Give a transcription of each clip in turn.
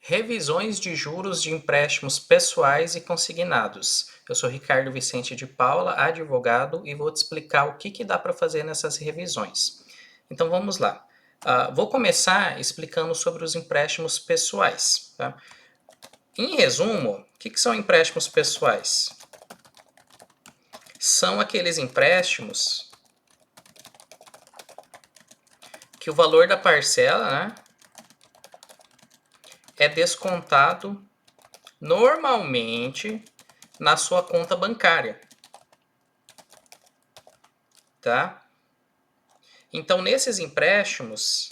Revisões de juros de empréstimos pessoais e consignados. Eu sou Ricardo Vicente de Paula, advogado, e vou te explicar o que dá para fazer nessas revisões. Então vamos lá. Vou começar explicando sobre os empréstimos pessoais. Tá? Em resumo, o que são empréstimos pessoais? São aqueles empréstimos que o valor da parcela, né, é descontado normalmente na sua conta bancária, tá? Então, nesses empréstimos,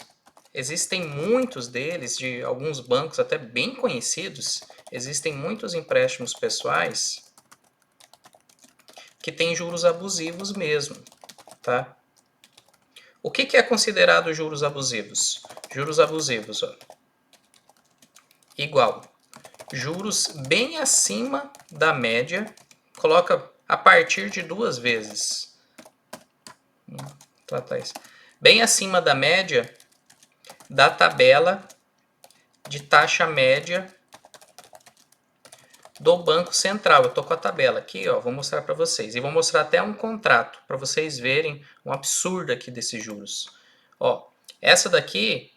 existem muitos deles, de alguns bancos até bem conhecidos, existem muitos empréstimos pessoais que têm juros abusivos mesmo, tá? O que é considerado juros abusivos? Juros abusivos, ó, igual juros bem acima da média, coloca a partir de 2 vezes. Bem acima da média da tabela de taxa média do Banco Central. Eu estou com a tabela aqui, ó, vou mostrar para vocês. E vou mostrar até um contrato para vocês verem um absurdo aqui desses juros. Ó, essa daqui,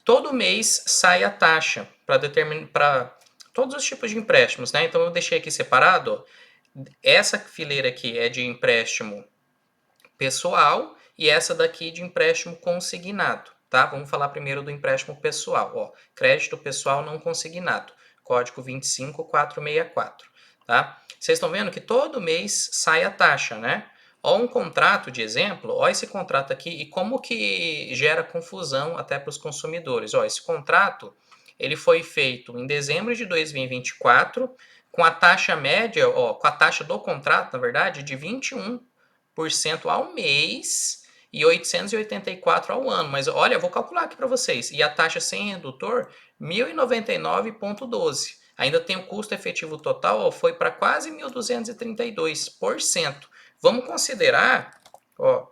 todo mês sai a taxa para todos os tipos de empréstimos, né? Então eu deixei aqui separado, ó. Essa fileira aqui é de empréstimo pessoal e essa daqui de empréstimo consignado, tá? Vamos falar primeiro do empréstimo pessoal, ó. Crédito pessoal não consignado, código 25464, tá? Vocês estão vendo que todo mês sai a taxa, né? Ó, um contrato de exemplo, ó, esse contrato aqui e como que gera confusão até para os consumidores. Ó, esse contrato, ele foi feito em dezembro de 2024 com a taxa média, ó, com a taxa do contrato, na verdade, de 21% ao mês e 884 ao ano. Mas olha, eu vou calcular aqui para vocês. E a taxa sem redutor, 1.099,12. Ainda tem o custo efetivo total, ó, foi para quase 1.232%. Vamos considerar, ó,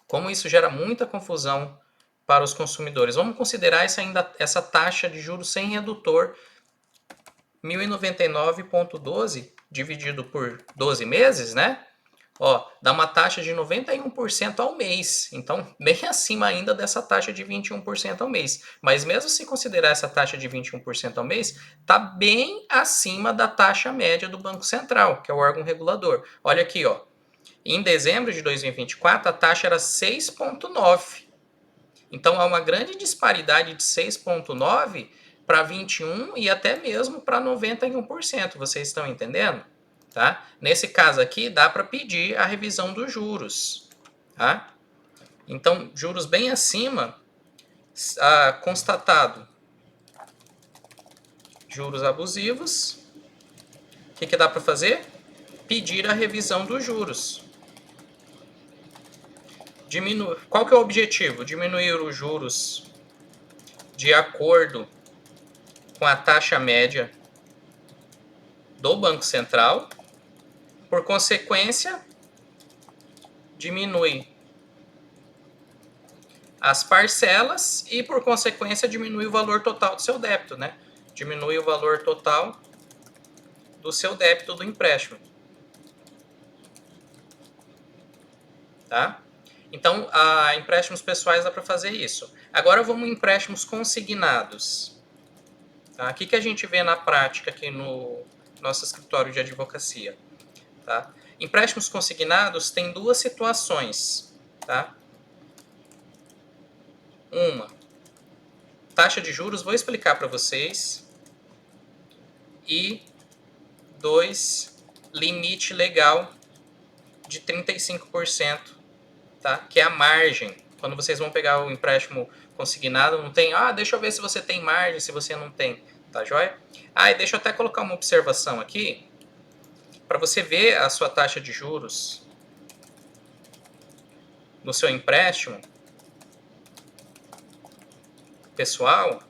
como isso gera muita confusão para os consumidores. Vamos considerar essa taxa de juros sem redutor, 1.099,12 dividido por 12 meses, né? Ó, dá uma taxa de 91% ao mês. Então, bem acima ainda dessa taxa de 21% ao mês. Mas mesmo se considerar essa taxa de 21% ao mês, está bem acima da taxa média do Banco Central, que é o órgão regulador. Olha aqui, ó. Em dezembro de 2024, a taxa era 6,9%. Então, há uma grande disparidade de 6,9% para 21% e até mesmo para 91%. Vocês estão entendendo? Tá? Nesse caso aqui, dá para pedir a revisão dos juros. Tá? Então, juros bem acima, constatado juros abusivos. O que dá para fazer? Pedir a revisão dos juros. Qual que é o objetivo? Diminuir os juros de acordo com a taxa média do Banco Central. Por consequência, diminui as parcelas e, por consequência, diminui o valor total do seu débito, né? Diminui o valor total do seu débito do empréstimo. Tá? Então, empréstimos pessoais dá para fazer isso. Agora vamos em empréstimos consignados. Tá? O que a gente vê na prática aqui no nosso escritório de advocacia? Tá? Empréstimos consignados tem duas situações. Tá? Uma, taxa de juros, vou explicar para vocês. E 2, limite legal de 35%, tá? Que é a margem. Quando vocês vão pegar o empréstimo consignado, não tem, deixa eu ver se você tem margem, se você não tem, tá joia? E deixa eu até colocar uma observação aqui, para você ver a sua taxa de juros no seu empréstimo pessoal,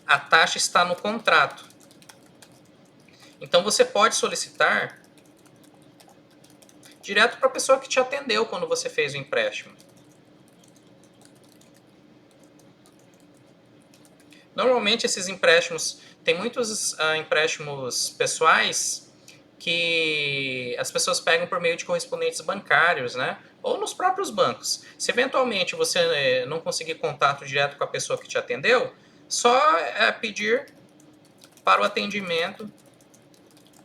a taxa está no contrato. Então você pode solicitar direto para a pessoa que te atendeu quando você fez o empréstimo. Normalmente esses empréstimos, tem muitos empréstimos pessoais que as pessoas pegam por meio de correspondentes bancários, né? Ou nos próprios bancos. Se eventualmente você não conseguir contato direto com a pessoa que te atendeu, só pedir para o atendimento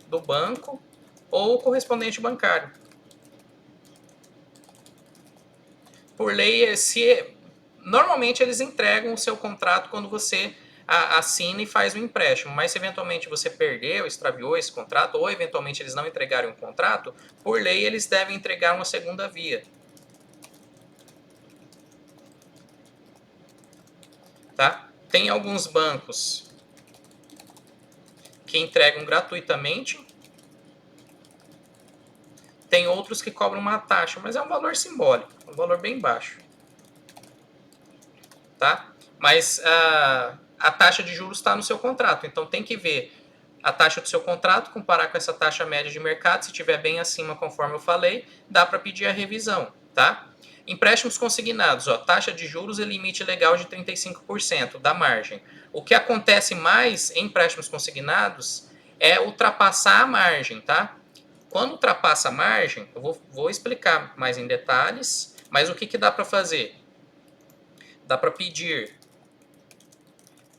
do banco ou correspondente bancário. Por lei, normalmente eles entregam o seu contrato quando você assina e faz o empréstimo, mas se eventualmente você perdeu, extraviou esse contrato, ou eventualmente eles não entregarem o contrato, por lei eles devem entregar uma segunda via. Tá? Tem alguns bancos que entregam gratuitamente, tem outros que cobram uma taxa, mas é um valor simbólico, um valor bem baixo. Tá? Mas a taxa de juros está no seu contrato, então tem que ver a taxa do seu contrato, comparar com essa taxa média de mercado, se estiver bem acima, conforme eu falei, dá para pedir a revisão, tá? Empréstimos consignados, ó, taxa de juros e limite legal de 35% da margem. O que acontece mais em empréstimos consignados é ultrapassar a margem, tá? Quando ultrapassa a margem, eu vou explicar mais em detalhes, mas o que dá para fazer? Dá para pedir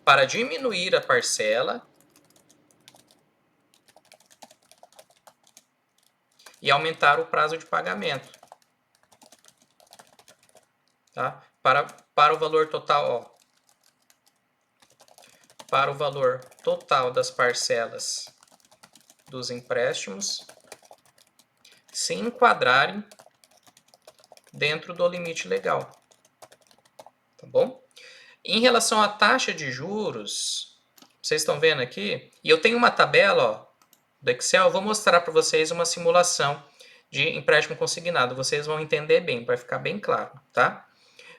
para diminuir a parcela e aumentar o prazo de pagamento. Tá? Para o valor total, ó, para o valor total das parcelas dos empréstimos se enquadrarem dentro do limite legal. Tá bom? Em relação à taxa de juros, vocês estão vendo aqui, e eu tenho uma tabela, ó, do Excel, eu vou mostrar para vocês uma simulação de empréstimo consignado. Vocês vão entender bem, vai ficar bem claro, tá?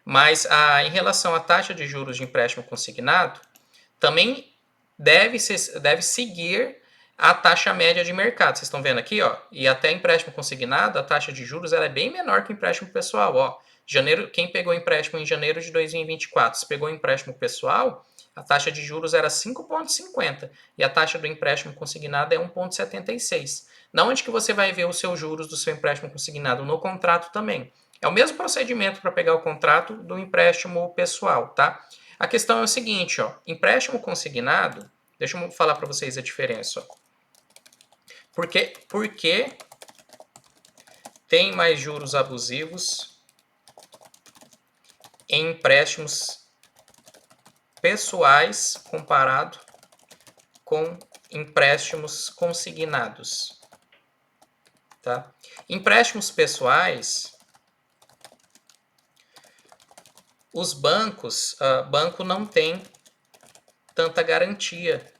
Mas em relação à taxa de juros de empréstimo consignado, também deve seguir a taxa média de mercado. Vocês estão vendo aqui, ó, e até empréstimo consignado, a taxa de juros ela é bem menor que o empréstimo pessoal, ó. Quem pegou empréstimo em janeiro de 2024, se pegou empréstimo pessoal, a taxa de juros era 5,50 e a taxa do empréstimo consignado é 1,76. Na onde que você vai ver os seus juros do seu empréstimo consignado? No contrato também. É o mesmo procedimento para pegar o contrato do empréstimo pessoal, tá? A questão é o seguinte, ó, empréstimo consignado, deixa eu falar para vocês a diferença. Ó. Por que tem mais juros abusivos em empréstimos pessoais comparado com empréstimos consignados? Tá? Empréstimos pessoais, os bancos, banco não tem tanta garantia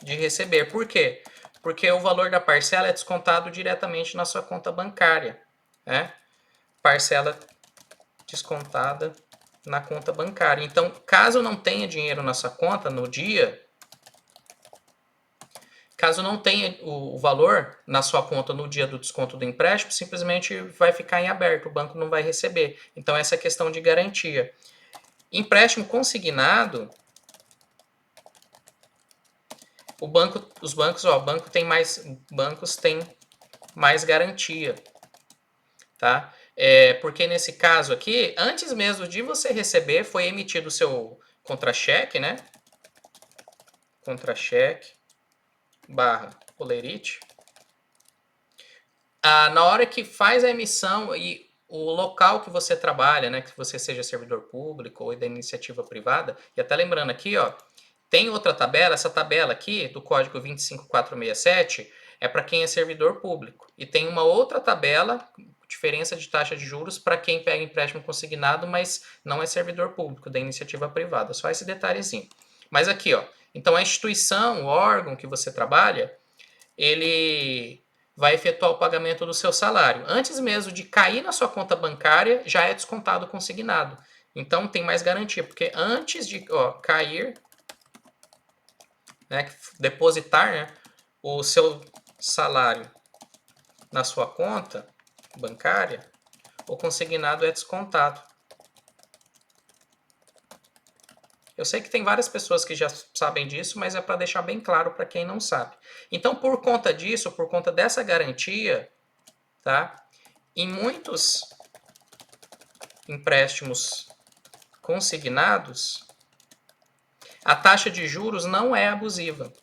de receber. Por quê? Porque o valor da parcela é descontado diretamente na sua conta bancária. Né? Parcela descontada na conta bancária. Então, caso não tenha dinheiro na sua conta no dia, caso não tenha o valor na sua conta no dia do desconto do empréstimo, simplesmente vai ficar em aberto, o banco não vai receber. Então, essa é a questão de garantia. Empréstimo consignado, os bancos, ó, bancos têm mais garantia, tá? Porque nesse caso aqui, antes mesmo de você receber, foi emitido o seu contra-cheque, né? Contra-cheque barra Polerite. Na hora que faz a emissão e o local que você trabalha, né, que você seja servidor público ou da iniciativa privada, e até lembrando aqui, ó, tem outra tabela, essa tabela aqui do código 25467 é para quem é servidor público. E tem uma outra tabela, diferença de taxa de juros, para quem pega empréstimo consignado, mas não é servidor público, da iniciativa privada. Só esse detalhezinho. Mas aqui, ó, então a instituição, o órgão que você trabalha, ele vai efetuar o pagamento do seu salário. Antes mesmo de cair na sua conta bancária, já é descontado o consignado. Então tem mais garantia, porque antes de cair, né, depositar, né, o seu salário na sua conta bancária, o consignado é descontado. Eu sei que tem várias pessoas que já sabem disso, mas é para deixar bem claro para quem não sabe. Então, por conta disso, por conta dessa garantia, tá? Em muitos empréstimos consignados, a taxa de juros não é abusiva.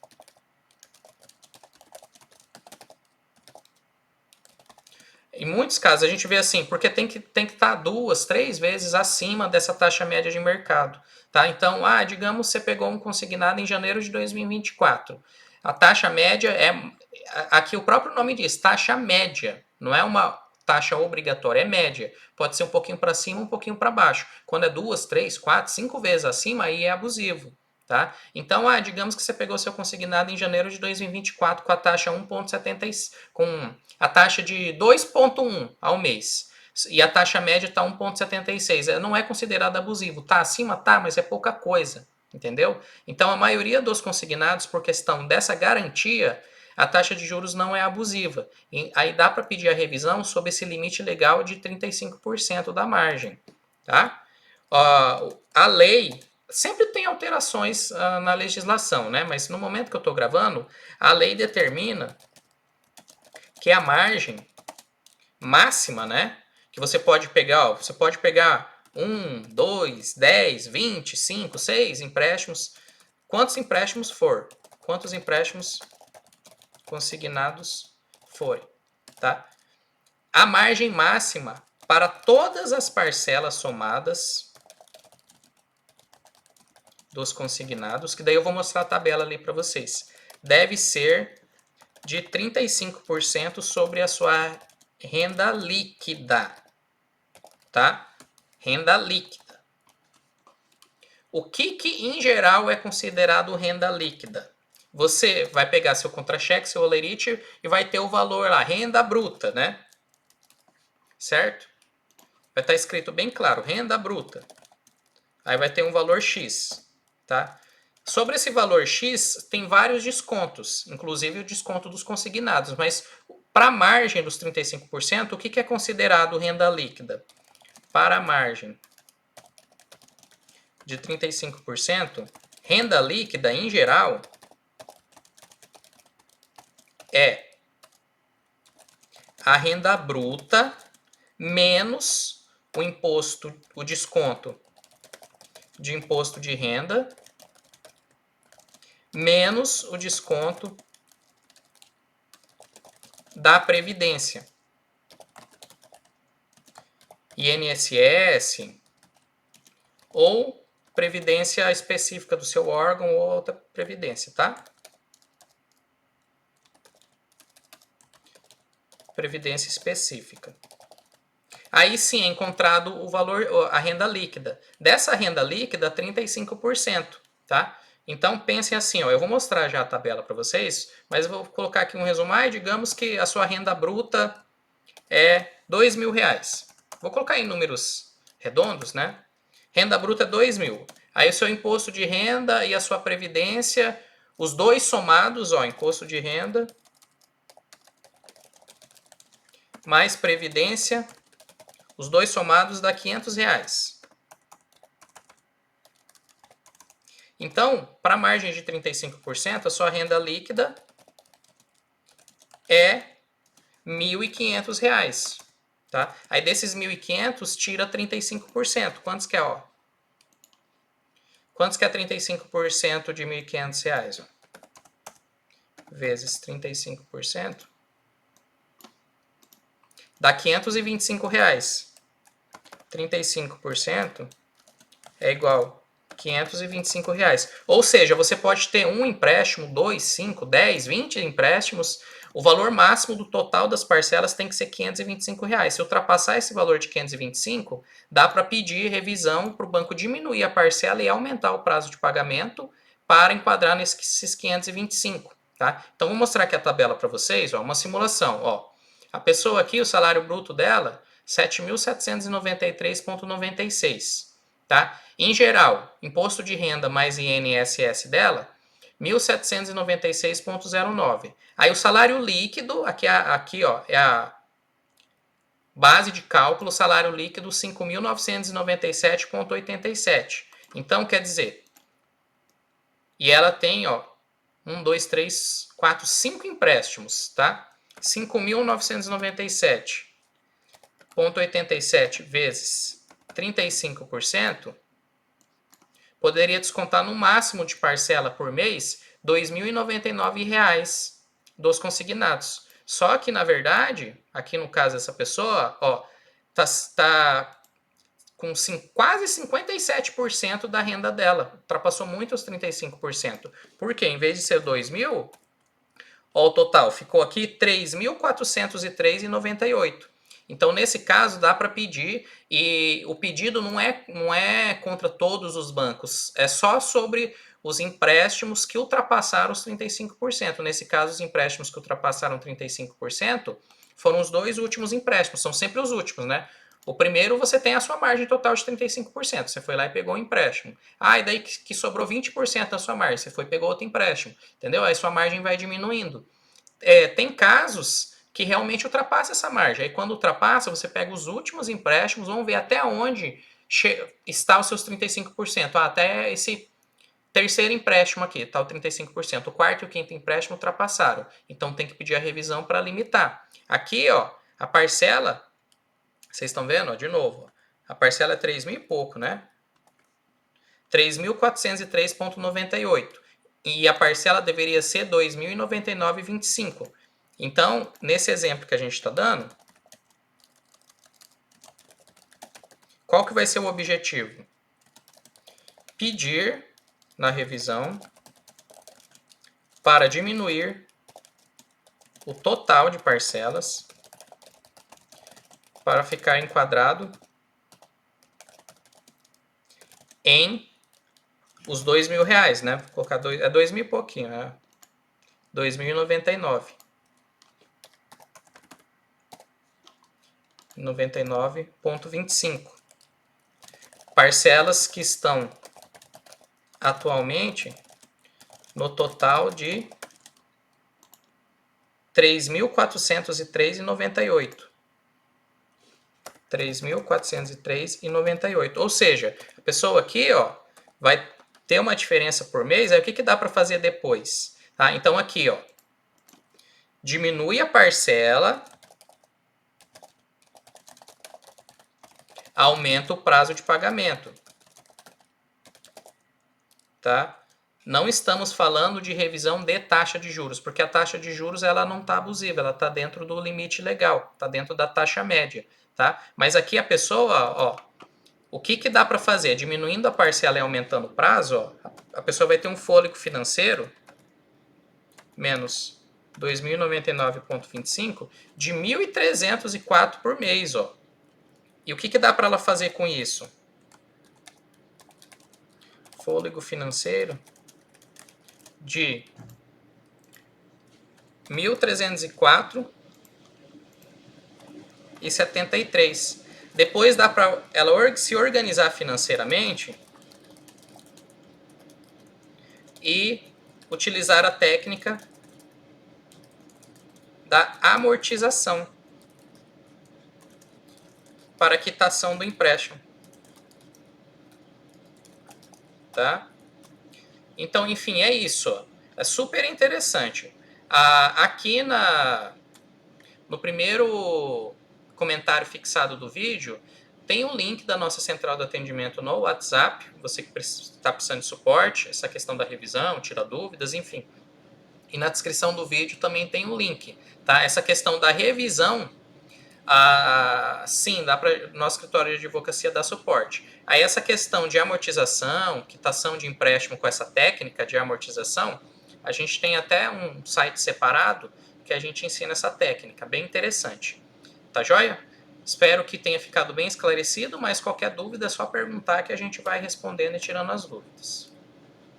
Em muitos casos a gente vê assim, porque tem que estar 2, 3 vezes acima dessa taxa média de mercado. Tá? Então, digamos que você pegou um consignado em janeiro de 2024. A taxa média é, aqui o próprio nome diz, taxa média. Não é uma taxa obrigatória, é média. Pode ser um pouquinho para cima, um pouquinho para baixo. Quando é 2, 3, 4, 5 vezes acima, aí é abusivo. Tá? Então, digamos que você pegou seu consignado em janeiro de 2024 com a taxa 1,70, com a taxa de 2,1 ao mês. E a taxa média está 1,76. Não é considerado abusivo. Tá acima? Tá, mas é pouca coisa. Entendeu? Então, a maioria dos consignados, por questão dessa garantia, a taxa de juros não é abusiva. E aí dá para pedir a revisão sob esse limite legal de 35% da margem. Tá? A lei sempre tem alterações na legislação, né? Mas no momento que eu estou gravando, a lei determina que a margem máxima, né? Que você pode pegar, você pode pegar 1, 2, 10, 20, 5, 6 empréstimos, quantos empréstimos for, quantos empréstimos consignados forem, tá? A margem máxima para todas as parcelas somadas dos consignados, que daí eu vou mostrar a tabela ali para vocês, deve ser de 35% sobre a sua renda líquida, tá? Renda líquida. O que em geral é considerado renda líquida? Você vai pegar seu contra-cheque, seu olerite e vai ter o valor lá, renda bruta, né? Certo? Vai estar escrito bem claro, renda bruta. Aí vai ter um valor X, tá? Sobre esse valor X, tem vários descontos, inclusive o desconto dos consignados, mas para a margem dos 35%, o que é considerado renda líquida? Para a margem de 35%, renda líquida, em geral, é a renda bruta menos o imposto, o desconto de imposto de renda, menos o desconto da Previdência. INSS ou previdência específica do seu órgão ou outra previdência, tá? Previdência específica. Aí sim é encontrado o valor, a renda líquida. Dessa renda líquida, 35%, tá? Então pensem assim, ó, eu vou mostrar já a tabela para vocês, mas eu vou colocar aqui um resumo. Digamos que a sua renda bruta é R$2.000. Vou colocar em números redondos, né? Renda bruta é 2.000. Aí o seu imposto de renda e a sua previdência, os dois somados, ó, imposto de renda mais previdência, os dois somados dá R$500. Então, para a margem de 35%, a sua renda líquida é R$1.500. Tá? Aí desses 1.500, tira 35%. Quantos que é, ó? Quantos que é 35% de R$1.500? Vezes 35%. Dá R$525. 35% é igual a R$525. Ou seja, você pode ter um empréstimo, 2, 5, 10, 20 empréstimos. O valor máximo do total das parcelas tem que ser R$525. Se ultrapassar esse valor de 525, dá para pedir revisão para o banco diminuir a parcela e aumentar o prazo de pagamento para enquadrar nesses 525. Tá? Então, vou mostrar aqui a tabela para vocês, ó, uma simulação. Ó. A pessoa aqui, o salário bruto dela, 7.793,96. Tá? Em geral, imposto de renda mais INSS dela, 1.796,09. Aí o salário líquido, aqui ó, é a base de cálculo, salário líquido 5.997,87. Então, quer dizer, E ela tem, ó, 1, 2, 3, 4, 5 empréstimos, tá? 5.997,87 vezes 35%, poderia descontar no máximo de parcela por mês R$ 2.099 dos consignados. Só que, na verdade, aqui no caso dessa pessoa, ó, tá com quase 57% da renda dela. Ultrapassou muito os 35%. Por quê? Em vez de ser 2.000, ó, o total ficou aqui 3.403,98. Então, nesse caso, dá para pedir, e o pedido não é contra todos os bancos, é só sobre os empréstimos que ultrapassaram os 35%. Nesse caso, os empréstimos que ultrapassaram 35% foram os 2 últimos empréstimos, são sempre os últimos, né? O primeiro você tem a sua margem total de 35%, você foi lá e pegou um empréstimo. Ah, e daí que sobrou 20% da sua margem, você foi e pegou outro empréstimo, entendeu? Aí sua margem vai diminuindo. Tem casos que realmente ultrapassa essa margem. Aí quando ultrapassa, você pega os últimos empréstimos, vamos ver até onde está os seus 35%. Até esse terceiro empréstimo aqui, está o 35%. O quarto e o quinto empréstimo ultrapassaram. Então tem que pedir a revisão para limitar. Aqui, ó, a parcela, vocês estão vendo? Ó, de novo, ó, a parcela é 3 mil e pouco, né? 3.403,98. E a parcela deveria ser R$ 2.099,25. Então, nesse exemplo que a gente está dando, qual que vai ser o objetivo? Pedir na revisão para diminuir o total de parcelas para ficar enquadrado em os R$ 2.000, né? Vou colocar é 2.000 e pouquinho, né? 2.099. 99,25. Parcelas que estão atualmente no total de R$ 3.403,98. 3.403,98. Ou seja, a pessoa aqui, ó, vai ter uma diferença por mês. Aí o que dá para fazer depois? Tá? Então aqui, ó, diminui a parcela, aumenta o prazo de pagamento. Tá? Não estamos falando de revisão de taxa de juros, porque a taxa de juros ela não está abusiva, ela está dentro do limite legal, está dentro da taxa média. Tá? Mas aqui a pessoa, ó, o que dá para fazer? Diminuindo a parcela e aumentando o prazo, ó, a pessoa vai ter um fôlego financeiro menos 2.099,25 de 1.304 por mês. Ó. E o que dá para ela fazer com isso? Fôlego financeiro de 1.304,73. Depois dá para ela se organizar financeiramente e utilizar a técnica da amortização para a quitação do empréstimo. Tá? Então, enfim, é isso. É super interessante. Aqui no primeiro comentário fixado do vídeo, tem um link da nossa central de atendimento no WhatsApp. Você que está precisando de suporte, essa questão da revisão, tira dúvidas, enfim. E na descrição do vídeo também tem um link. Tá? Essa questão da revisão, sim, dá para nosso escritório de advocacia dar suporte. Aí essa questão de amortização, quitação de empréstimo com essa técnica de amortização, a gente tem até um site separado que a gente ensina essa técnica, bem interessante. Tá joia? Espero que tenha ficado bem esclarecido, mas qualquer dúvida é só perguntar que a gente vai respondendo e tirando as dúvidas.